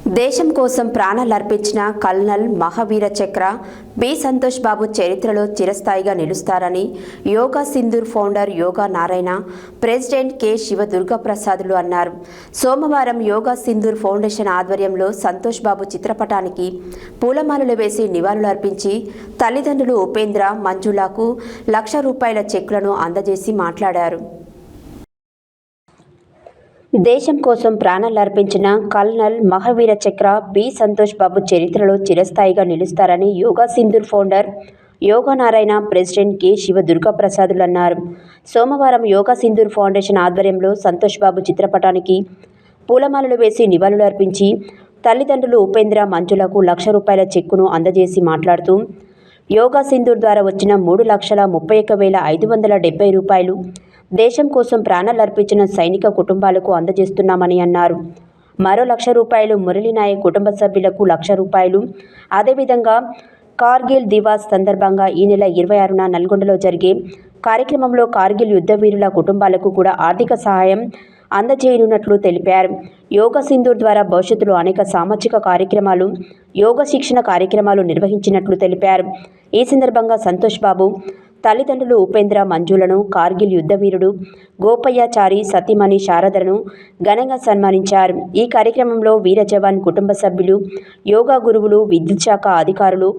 దేశం కోసం ప్రాణాలర్పించిన కల్నల్ మహావీర చక్ర బి సంతోష్ బాబు చరిత్రలో చిరస్థాయిగా నిలుస్తారని Yoga Sindhur founder Yoga Narayana president K Shiva దుర్గాప్రసాదులు అన్నారు. సోమవారం యోగా సింధూర్ ఫౌండేషన్ ఆధ్వర్యంలో సంతోష్ బాబు చిత్రపటానికి పూలమాలలు వేసి నివాళులు అర్పించి తల్లిదండ్రులు ఉపేంద్ర, మంజులకు ₹1,00,000 చెక్కులను అందజేసి మాట్లాడారు. దేశం కోసం ప్రాణాలర్పించిన కల్నల్ మహావీర చక్ర బి సంతోష్ బాబు చరిత్రలో చిరస్థాయిగా నిలుస్తారని Yoga Sindhur founder Yoga Narayana president K Shiva దుర్గాప్రసాదులు అన్నారు. సోమవారం యోగా సింధూర్ ఫౌండేషన్ ఆధ్వర్యంలో సంతోష్ బాబు చిత్రపటానికి పూలమాలలు వేసి నివాళులు అర్పించి తల్లిదండ్రులు ఉపేంద్ర, మంజులకు ₹1,00,000 చెక్కును అందజేసి మాట్లాడుతూ యోగా సింధూర్ ద్వారా వచ్చిన ₹3,31,570 దేశం కోసం ప్రాణాలర్పించిన సైనిక కుటుంబాలకు అందజేస్తున్నామని అన్నారు. మరో ₹1,00,000 మురళీ నాయక్ కుటుంబ సభ్యులకు ₹1,00,000. అదేవిధంగా కార్గిల్ దివాస్ సందర్భంగా ఈ నెల 26న నల్గొండలో జరిగే కార్యక్రమంలో కార్గిల్ యుద్ధ వీరుల కుటుంబాలకు కూడా ఆర్థిక సహాయం అందజేయనున్నట్లు తెలిపారు. యోగా సింధూర్ ద్వారా భవిష్యత్తులో అనేక సామాజిక కార్యక్రమాలు, యోగా శిక్షణ కార్యక్రమాలు నిర్వహించినట్లు తెలిపారు. ఈ సందర్భంగా సంతోష్ బాబు తల్లిదండ్రులు ఉపేంద్ర, మంజులను కార్గిల్ యుద్ధ వీరుడు గోపయ్యాచారి సతీమణి శారదను ఘనంగా సన్మానించారు. ఈ కార్యక్రమంలో వీర జవాన్ కుటుంబ సభ్యులు, యోగా గురువులు, విద్యుత్ శాఖ అధికారులు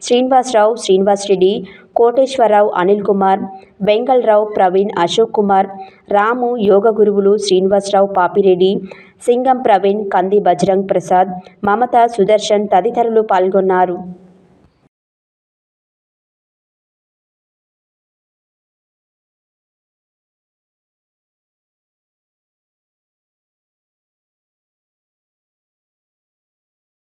శ్రీనివాసరావు, శ్రీనివాస్ రెడ్డి, కోటేశ్వరరావు, అనిల్ కుమార్, బెంగళరావు, ప్రవీణ్, అశోక్ కుమార్, రాము, యోగా గురువులు శ్రీనివాసరావు, పాపిరెడ్డి, సింగం ప్రవీణ్, కంది బజరంగ్ ప్రసాద్, మమత, సుదర్శన్ తదితరులు పాల్గొన్నారు.